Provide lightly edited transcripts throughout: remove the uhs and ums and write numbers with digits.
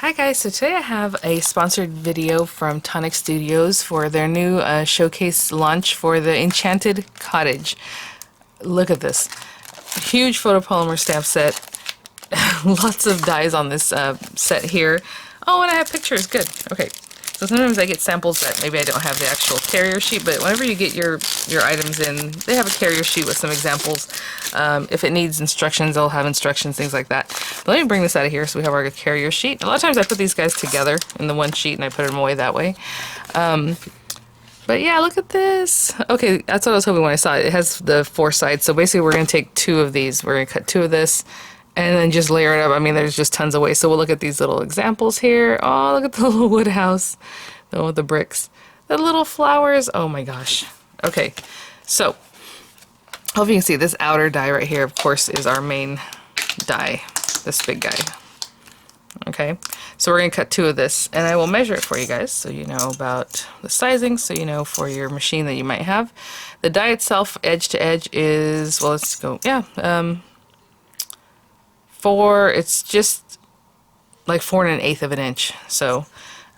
Hi guys, so today I have a sponsored video from Tonic Studios for their new showcase launch for the Enchanted Cottage. Look at this. Huge photopolymer stamp set. Lots of dies on this set here. Oh, and I have pictures. Good. Okay. So sometimes I get samples that maybe I don't have the actual carrier sheet, but whenever you get your items in, they have a carrier sheet with some examples. If it needs instructions, they'll have instructions, things like that. But let me bring this out of here so we have our carrier sheet. A lot of times I put these guys together in the one sheet and I put them away that way. But yeah, look at this. Okay, that's what I was hoping when I saw it. It has the four sides. So basically we're going to take two of these. We're going to cut two of this and then just layer it up. I mean, there's just tons of ways. So we'll look at these little examples here. Oh, look at the little wood house. The one with the bricks. The little flowers. Oh my gosh. Okay, so hope you can see this outer die right here, of course, is our main die. This big guy. Okay, so we're going to cut two of this, and I will measure it for you guys so you know about the sizing, so you know for your machine that you might have. The die itself, edge to edge, is, well, let's go, yeah, it's just like 4 1/8 of an inch, so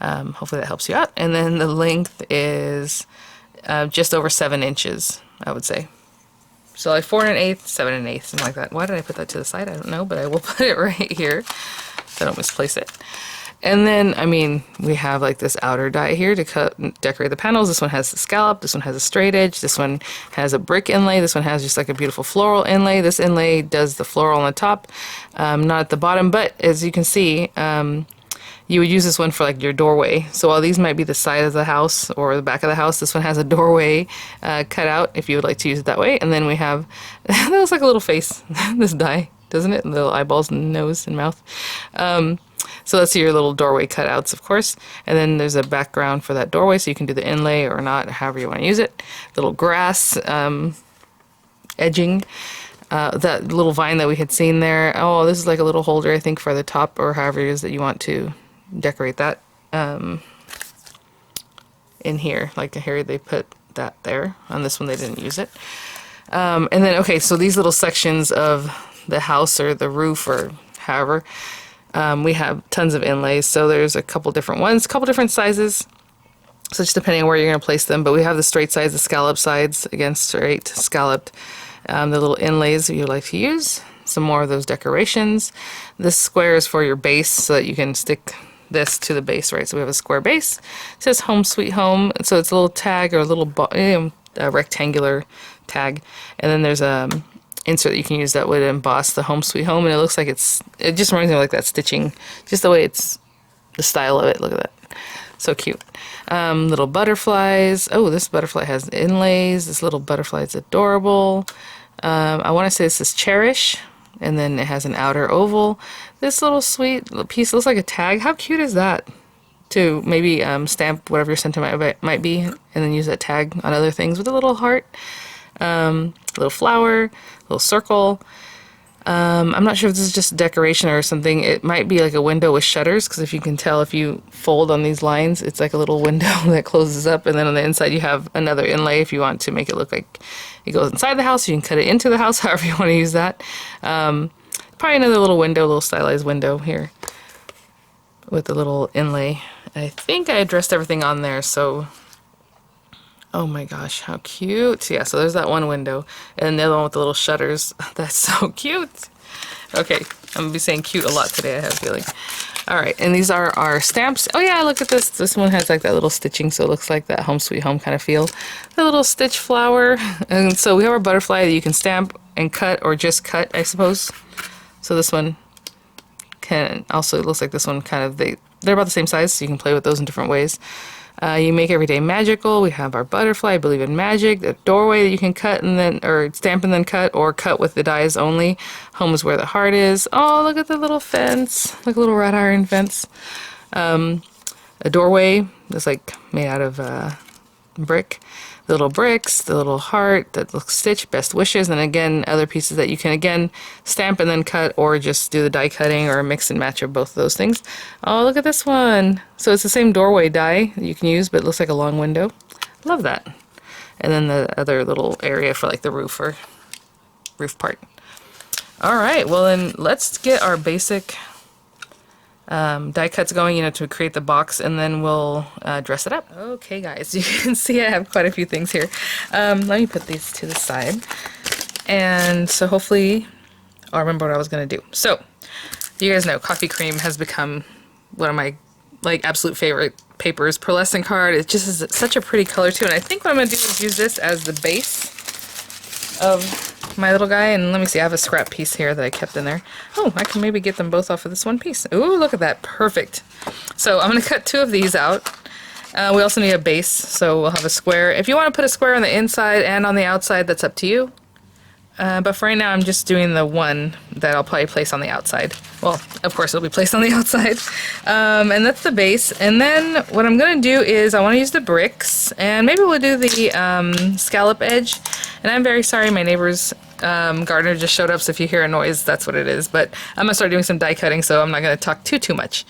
hopefully that helps you out. And then the length is just over 7 inches, I would say. So like 4 1/8, 7 1/8, something like that. Why did I put that to the side? I don't know, but I will put it right here so I don't misplace it. And then, I mean, we have like this outer die here to cut and decorate the panels. This one has the scallop. This one has a straight edge. This one has a brick inlay. This one has just like a beautiful floral inlay. This inlay does the floral on the top, not at the bottom. But as you can see, you would use this one for like your doorway. So while these might be the side of the house or the back of the house, this one has a doorway cut out if you would like to use it that way. And then we have, that looks like a little face, this die, doesn't it? Little eyeballs and nose and mouth. So that's your little doorway cutouts, of course. And then there's a background for that doorway, so you can do the inlay or not, or however you want to use it. Little grass edging. That little vine that we had seen there. Oh, this is like a little holder, I think, for the top or however it is that you want to decorate that in here. Like here they put that there. On this one they didn't use it. And then, okay, so these little sections of the house or the roof or however, we have tons of inlays. So there's a couple different ones, a couple different sizes. So just depending on where you're going to place them. But we have the straight sides, the scallop sides, again, straight, scalloped. The little inlays that you like to use. Some more of those decorations. This square is for your base so that you can stick this to the base, right? So we have a square base. It says Home Sweet Home. So it's a little tag or a little rectangular tag. And then there's a insert that you can use that would emboss the Home Sweet Home. And it looks like it just reminds me of like that stitching. Just the way it's, the style of it. Look at that. So cute. Little butterflies. Oh, this butterfly has inlays. This little butterfly is adorable. I want to say this is Cherish. And then it has an outer oval. This little sweet little piece looks like a tag. How cute is that? To maybe stamp whatever your sentiment might be, and then use that tag on other things with a little heart, little flower, little circle. I'm not sure if this is just decoration or something. It might be like a window with shutters, because if you can tell, if you fold on these lines, it's like a little window that closes up, and then on the inside you have another inlay if you want to make it look like it goes inside the house. You can cut it into the house, however you want to use that. Probably another little window, little stylized window here with a little inlay. I think I addressed everything on there, so oh my gosh, how cute. Yeah, so there's that one window. And the other one with the little shutters. That's so cute. Okay, I'm going to be saying cute a lot today, I have a feeling. Alright, and these are our stamps. Oh yeah, look at this. This one has like that little stitching, so it looks like that Home Sweet Home kind of feel. The little stitch flower. And so we have our butterfly that you can stamp and cut, or just cut, I suppose. So this one can also, it looks like this one kind of, they're about the same size, so you can play with those in different ways. You make every day magical. We have our butterfly, I believe in magic. The doorway that you can cut and then, or stamp and then cut, or cut with the dies only. Home is where the heart is. Oh, look at the little fence, like a little wrought iron fence. A doorway that's like made out of brick. The little bricks, the little heart that looks stitched, best wishes, and again other pieces that you can again stamp and then cut, or just do the die cutting or mix and match of both of those things. Oh, look at this one. So it's the same doorway die that you can use, but it looks like a long window. Love that. And then the other little area for like the roof or roof part. All right, well then let's get our basic die cuts going, you know, to create the box, and then we'll dress it up. Okay guys, you can see I have quite a few things here. Let me put these to the side. And so hopefully I'll remember what I was going to do. So you guys know coffee cream has become one of my like absolute favorite papers. Pearlescent card, it just is such a pretty color too. And I think what I'm going to do is use this as the base of my little guy. And let me see, I have a scrap piece here that I kept in there. Oh, I can maybe get them both off of this one piece. Ooh, look at that, perfect. So I'm going to cut 2 of these out. We also need a base, so we'll have a square. If you want to put a square on the inside and on the outside, that's up to you. But for right now, I'm just doing the one that I'll probably place on the outside. Well, of course, it'll be placed on the outside. And that's the base. And then what I'm going to do is I want to use the bricks. And maybe we'll do the scallop edge. And I'm very sorry, my neighbor's gardener just showed up, so if you hear a noise, that's what it is. But I'm going to start doing some die cutting, so I'm not going to talk too much.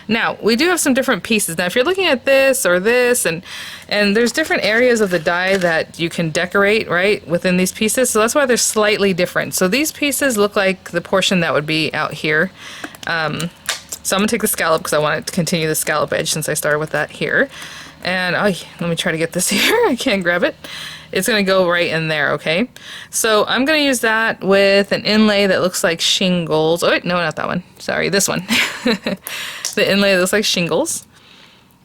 Now, we do have some different pieces. Now, if you're looking at this or this, and there's different areas of the die that you can decorate, right, within these pieces, so that's why they're slightly different. So these pieces look like the portion that would be out here. So I'm going to take the scallop because I want to continue the scallop edge since I started with that here. And let me try to get this here. I can't grab it. It's going to go right in there, okay? So I'm going to use that with an inlay that looks like shingles. Oh, wait, no, not that one. Sorry, this one. The inlay that looks like shingles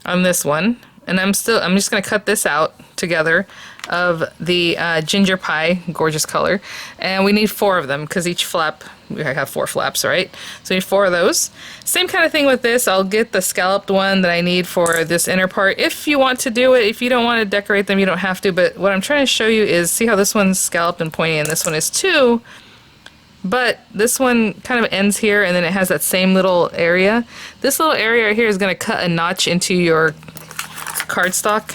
on this one. And I'm just going to cut this out together of the ginger pie, gorgeous color. And we need 4 of them because each flap, we have 4 flaps, right? So we need 4 of those. Same kind of thing with this. I'll get the scalloped one that I need for this inner part if you want to do it. If you don't want to decorate them, you don't have to. But what I'm trying to show you is, see how this one's scalloped and pointy and this one is too. But this one kind of ends here and then it has that same little area. This little area right here is going to cut a notch into your cardstock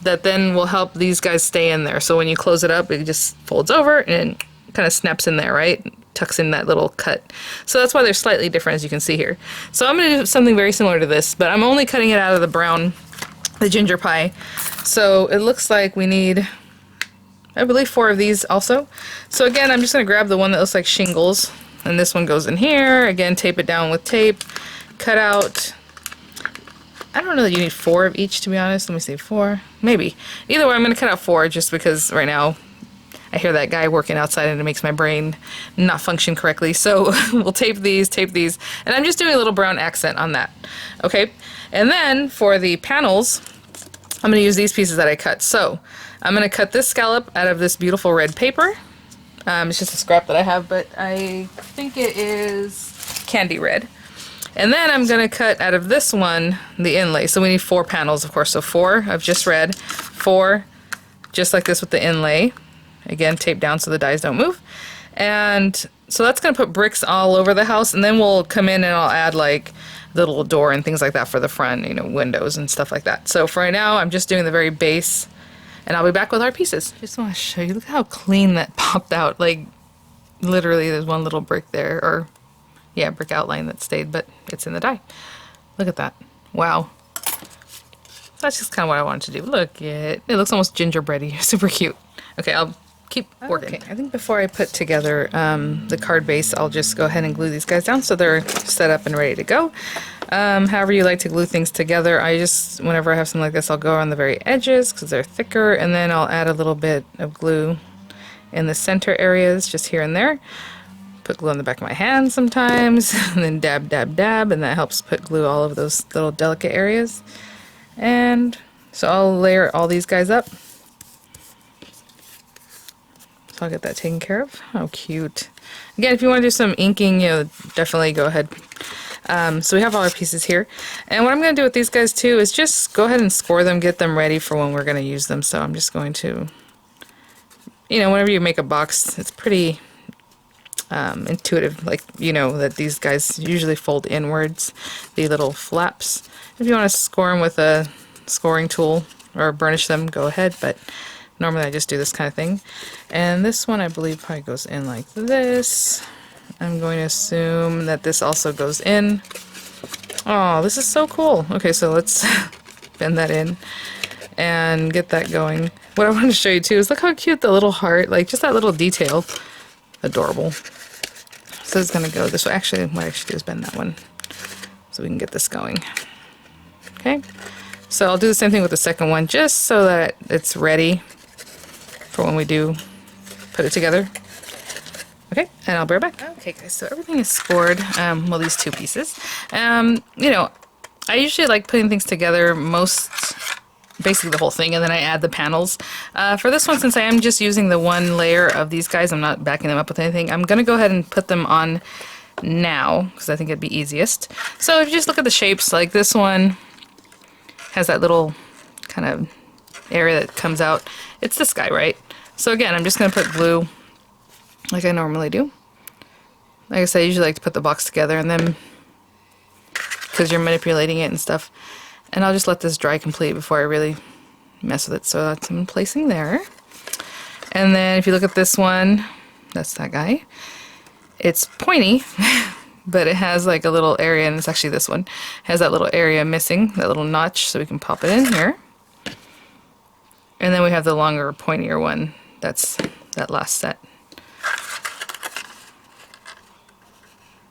that then will help these guys stay in there. So when you close it up, it just folds over and kind of snaps in there, right? Tucks in that little cut. So that's why they're slightly different, as you can see here. So I'm going to do something very similar to this, but I'm only cutting it out of the brown, the ginger pie. So it looks like we need, I believe, 4 of these also. So again, I'm just going to grab the one that looks like shingles, and this one goes in here. Again, tape it down with tape, cut out. I don't know that you need 4 of each, to be honest. Let me see, 4, maybe. Either way, I'm going to cut out 4 just because right now I hear that guy working outside and it makes my brain not function correctly. So we'll tape these, and I'm just doing a little brown accent on that. Okay, and then for the panels, I'm going to use these pieces that I cut. So I'm going to cut this scallop out of this beautiful red paper. It's just a scrap that I have, but I think it is candy red. And then I'm going to cut out of this one the inlay. So we need 4 panels, of course. So 4 of just red, 4 just like this with the inlay. Again, tape down so the dies don't move. And so that's going to put bricks all over the house. And then we'll come in and I'll add like the little door and things like that for the front, you know, windows and stuff like that. So for right now, I'm just doing the very base. And I'll be back with our pieces. Just want to show you, look how clean that popped out. Like, literally there's one little brick there, or yeah, brick outline that stayed, but it's in the die. Look at that. Wow. That's just kind of what I wanted to do. Look, it looks almost gingerbready. Super cute. Okay, I'll keep working. Okay, I think before I put together the card base, I'll just go ahead and glue these guys down so they're set up and ready to go. However you like to glue things together, whenever I have something like this, I'll go on the very edges because they're thicker, and then I'll add a little bit of glue in the center areas, just here and there. Put glue on the back of my hand sometimes, and then dab, dab, dab, and that helps put glue all over those little delicate areas. And so I'll layer all these guys up. So I'll get that taken care of. How cute. Again, if you want to do some inking, you know, definitely go ahead. So we have all our pieces here. And what I'm going to do with these guys too is just go ahead and score them, get them ready for when we're going to use them. So I'm just going to, you know, whenever you make a box, it's pretty intuitive, like, you know, that these guys usually fold inwards, the little flaps. If you want to score them with a scoring tool or burnish them, go ahead, but normally I just do this kind of thing. And this one I believe probably goes in like this. I'm going to assume that this also goes in. Oh, this is so cool. Okay, so let's bend that in and get that going. What I want to show you too is look how cute the little heart, like just that little detail. Adorable. So it's going to go this way. Actually, what I should do is bend that one so we can get this going. Okay, so I'll do the same thing with the second one just so that it's ready for when we do put it together. Okay, and I'll be right back. Okay guys, so everything is scored, well, these two pieces. You know, I usually like putting things together basically the whole thing, and then I add the panels. For this one, since I am just using the one layer of these guys, I'm not backing them up with anything, I'm gonna go ahead and put them on now, because I think it'd be easiest. So if you just look at the shapes, like this one has that little kind of area that comes out. It's this guy, right? So again, I'm just gonna put glue like I normally do. Like I said, I usually like to put the box together, and then because you're manipulating it and stuff, and I'll just let this dry complete before I really mess with it. So that's I'm placing there. And then if you look at this one, that's that guy. It's pointy, but it has like a little area, and it's actually this one. It has that little area missing, that little notch, so we can pop it in here. And then we have the longer, pointier one. That's that last set.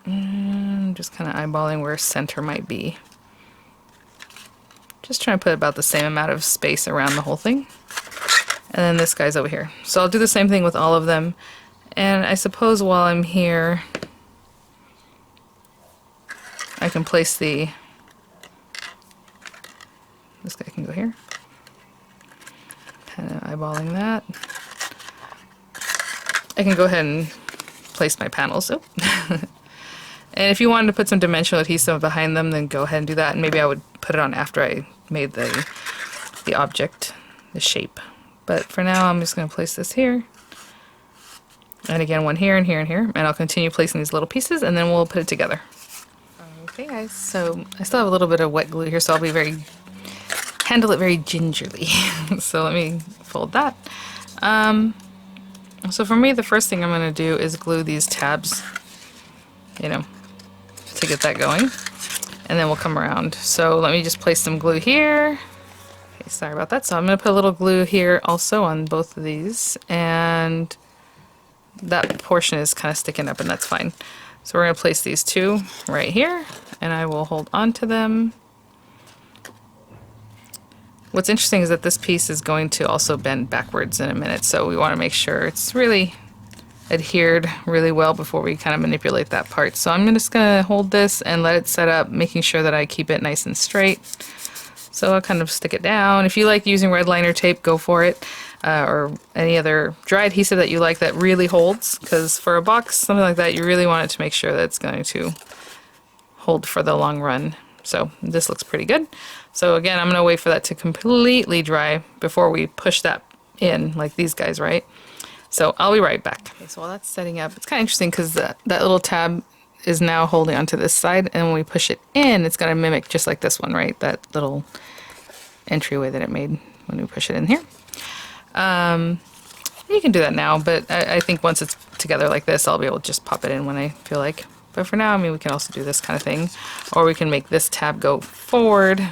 I'm just kind of eyeballing where center might be. Just trying to put about the same amount of space around the whole thing. And then this guy's over here. So I'll do the same thing with all of them. And I suppose while I'm here, I can place this guy can go here. Kind of eyeballing that. I can go ahead and place my panels. Oh. And if you wanted to put some dimensional adhesive behind them, then go ahead and do that. And maybe I would put it on after I made the object, the shape. But for now, I'm just going to place this here. And again, one here and here and here. And I'll continue placing these little pieces, and then we'll put it together. Okay, guys. So I still have a little bit of wet glue here, so I'll handle it very gingerly. So let me fold that. So for me, the first thing I'm going to do is glue these tabs, you know, to get that going, and then we'll come around. So let me just place some glue here. Okay, sorry about that. So I'm going to put a little glue here also on both of these, and that portion is kind of sticking up, and that's fine. So we're going to place these two right here, and I will hold on to them. What's interesting is that this piece is going to also bend backwards in a minute, so we want to make sure it's really adhered really well before we kind of manipulate that part. So I'm just going to hold this and let it set up, making sure that I keep it nice and straight. So I'll kind of stick it down. If you like using red liner tape, go for it, or any other dry adhesive that you like that really holds, because for a box, something like that, you really want it to make sure that it's going to hold for the long run. So this looks pretty good. So again, I'm going to wait for that to completely dry before we push that in, like these guys, right? So I'll be right back. Okay, so while that's setting up, it's kind of interesting because that little tab is now holding onto this side, and when we push it in, it's going to mimic just like this one, right? That little entryway that it made when we push it in here. You can do that now, but I think once it's together like this, I'll be able to just pop it in when I feel like. But for now, I mean, we can also do this kind of thing, or we can make this tab go forward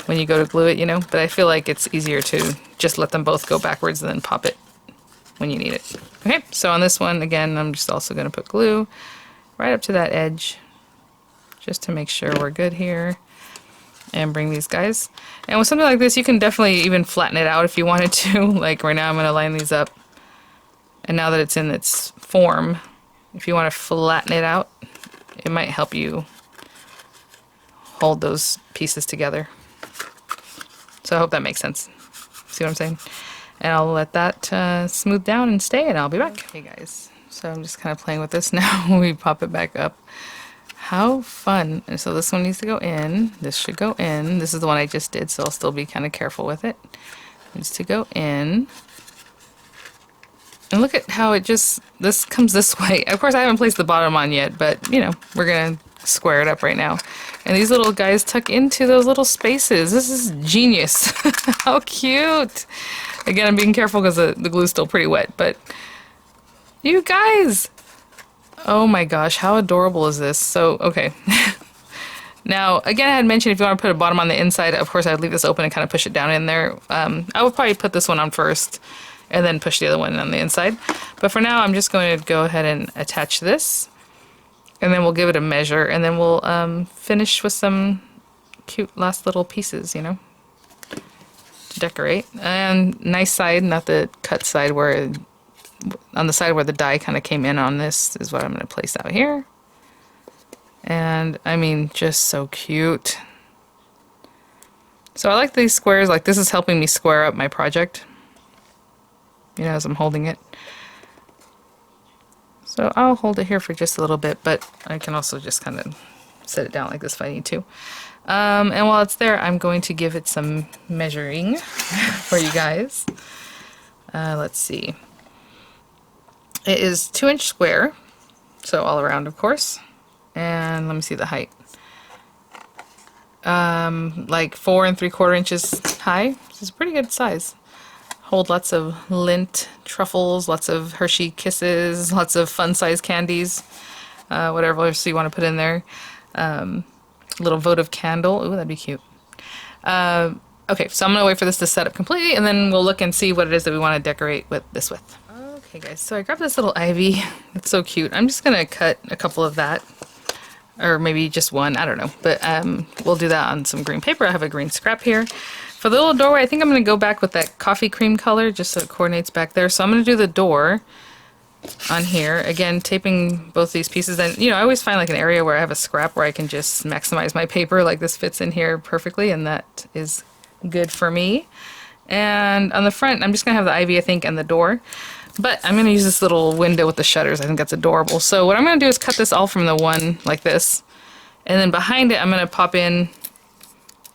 when you go to glue it, you know, but I feel like it's easier to just let them both go backwards and then pop it when you need it. Okay, so on this one, again, I'm just also going to put glue right up to that edge just to make sure we're good here, and bring these guys. And with something like this, you can definitely even flatten it out if you wanted to. Like right now, I'm going to line these up, and now that it's in its form, if you want to flatten it out, it might help you hold those pieces together. So I hope that makes sense. See what I'm saying? And I'll let that smooth down and stay, and I'll be back. Okay guys, so I'm just kind of playing with this now when we pop it back up. How fun. And so this one needs to go in. This should go in. This is the one I just did, so I'll still be kind of careful with it. It needs to go in. And look at how it just, this comes this way. Of course, I haven't placed the bottom on yet, but, you know, we're going to square it up right now. And these little guys tuck into those little spaces. This is genius. How cute. Again, I'm being careful because the glue's still pretty wet, but you guys. Oh my gosh, how adorable is this? So, okay. Now, again, I had mentioned if you want to put a bottom on the inside, of course, I'd leave this open and kind of push it down in there. I would probably put this one on first and then push the other one on the inside. But for now, I'm just going to go ahead and attach this. And then we'll give it a measure, and then we'll finish with some cute last little pieces, you know, to decorate. And nice side, not the cut side where, on the side where the die kind of came in on this is what I'm going to place out here. And I mean, just so cute. So I like these squares, like this is helping me square up my project, you know, as I'm holding it. So I'll hold it here for just a little bit, but I can also just kind of set it down like this if I need to. And while it's there, I'm going to give it some measuring for you guys. Let's see. It is 2-inch square, so all around, of course. And let me see the height. Like 4 3/4 inches high. This is a pretty good size. Hold lots of lint, truffles, lots of Hershey Kisses, lots of fun-sized candies, whatever else you want to put in there. Little votive candle. Ooh, that'd be cute. Okay, so I'm going to wait for this to set up completely, and then we'll look and see what it is that we want to decorate with this with. Okay, guys, so I grabbed this little ivy. It's so cute. I'm just going to cut a couple of that, or maybe just one, I don't know. But we'll do that on some green paper. I have a green scrap here. For the little doorway, I think I'm going to go back with that coffee cream color just so it coordinates back there. So I'm going to do the door on here. Again, taping both these pieces. And, you know, I always find like an area where I have a scrap where I can just maximize my paper. Like this fits in here perfectly, and that is good for me. And on the front, I'm just going to have the ivy, I think, and the door. But I'm going to use this little window with the shutters. I think that's adorable. So what I'm going to do is cut this all from the one like this. And then behind it, I'm going to pop in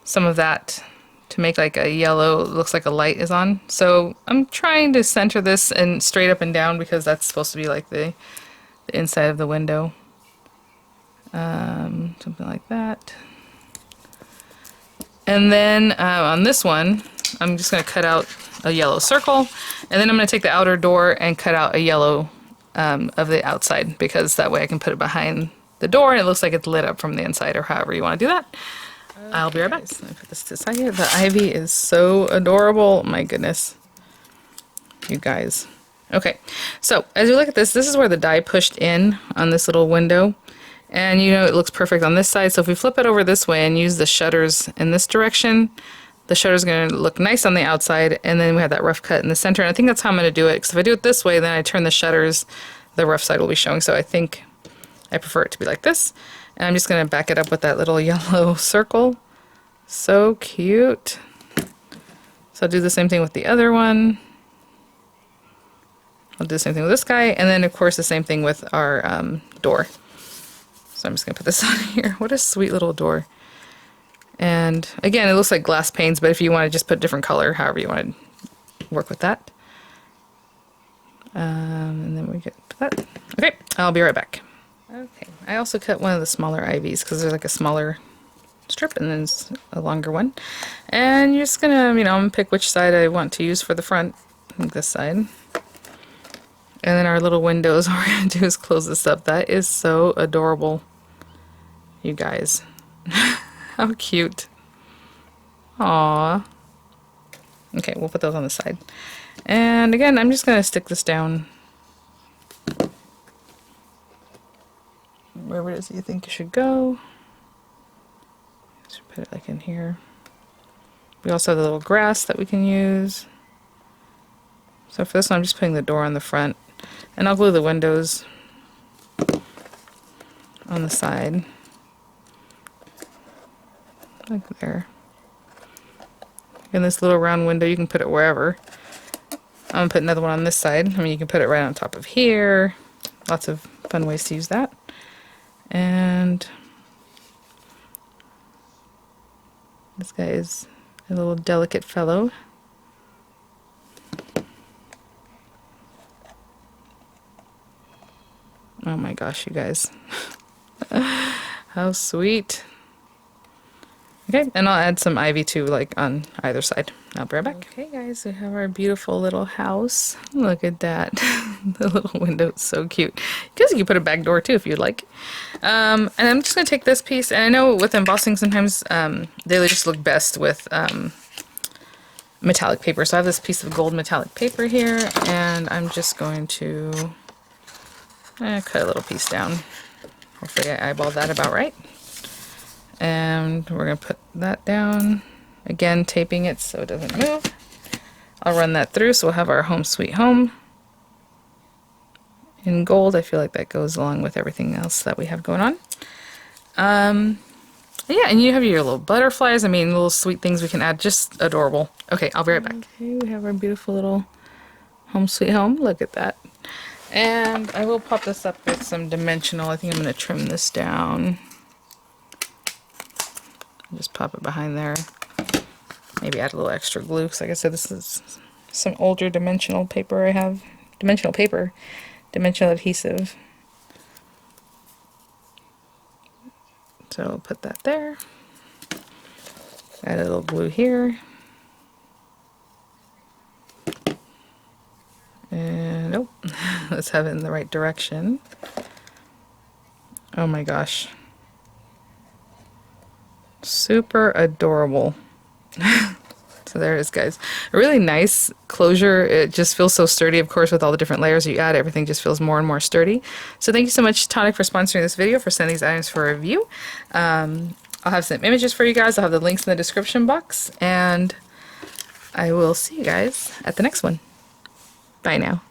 some of that to make like a yellow, looks like a light is on. So I'm trying to center this and straight up and down because that's supposed to be like the inside of the window. Something like that. And then on this one, I'm just going to cut out a yellow circle, and then I'm going to take the outer door and cut out a yellow of the outside, because that way I can put it behind the door and it looks like it's lit up from the inside, or however you want to do that. Okay, I'll be right back. Let me put this to the side here. The ivy is so adorable. My goodness. You guys. Okay, so as you look at this, this is where the die pushed in on this little window. And you know it looks perfect on this side. So if we flip it over this way and use the shutters in this direction, the shutter is going to look nice on the outside, and then we have that rough cut in the center. And I think that's how I'm going to do it, because if I do it this way, then I turn the shutters, the rough side will be showing. So I think I prefer it to be like this. And I'm just going to back it up with that little yellow circle. So cute. So I'll do the same thing with the other one. I'll do the same thing with this guy, and then of course the same thing with our door. So I'm just going to put this on here. What a sweet little door. And again, it looks like glass panes, but if you want to just put different color, however you want to work with that. And then we get that. Okay, I'll be right back. Okay, I also cut one of the smaller ivies because there's like a smaller strip and then there's a longer one. And you're just gonna, you know, I'm gonna pick which side I want to use for the front. I think this side. And then our little windows, all we're gonna do is close this up. That is so adorable, you guys. How cute. Aww. Okay, we'll put those on the side. And again, I'm just gonna stick this down wherever it is you think it should go. Just put it like in here. We also have the little grass that we can use. So for this one, I'm just putting the door on the front, and I'll glue the windows on the side. Like there. And this little round window, you can put it wherever. I'm gonna put another one on this side. I mean, you can put it right on top of here. Lots of fun ways to use that. And this guy is a little delicate fellow. Oh my gosh, you guys. How sweet. Okay, and I'll add some ivy too, like on either side. I'll be right back. Okay guys, we have our beautiful little house. Look at that. The little window is so cute. Because you can put a back door too if you'd like. And I'm just going to take this piece, and I know with embossing sometimes they just look best with metallic paper. So I have this piece of gold metallic paper here, and I'm just going to cut a little piece down Hopefully I eyeballed that about right. And we're going to put that down. Again, taping it so it doesn't move. I'll run that through so we'll have our home sweet home in gold. I feel like that goes along with everything else that we have going on. Yeah, and you have your little butterflies. I mean, little sweet things we can add. Just adorable. Okay, I'll be right back. Okay, we have our beautiful little home sweet home. Look at that. And I will pop this up with some dimensional. I think I'm going to trim this down. Just pop it behind there. Maybe add a little extra glue, because like I said, this is some older dimensional paper I have. Dimensional paper. Dimensional adhesive. So I'll put that there. Add a little glue here. And nope. Let's have it in the right direction. Oh my gosh. Super adorable. So there it is, guys. A really nice closure. It just feels so sturdy. Of course, with all the different layers you add, everything just feels more and more sturdy. So thank you so much, Tonic, for sponsoring this video, for sending these items for review. I'll have some images for you guys. I'll have the links in the description box. And I will see you guys at the next one. Bye now.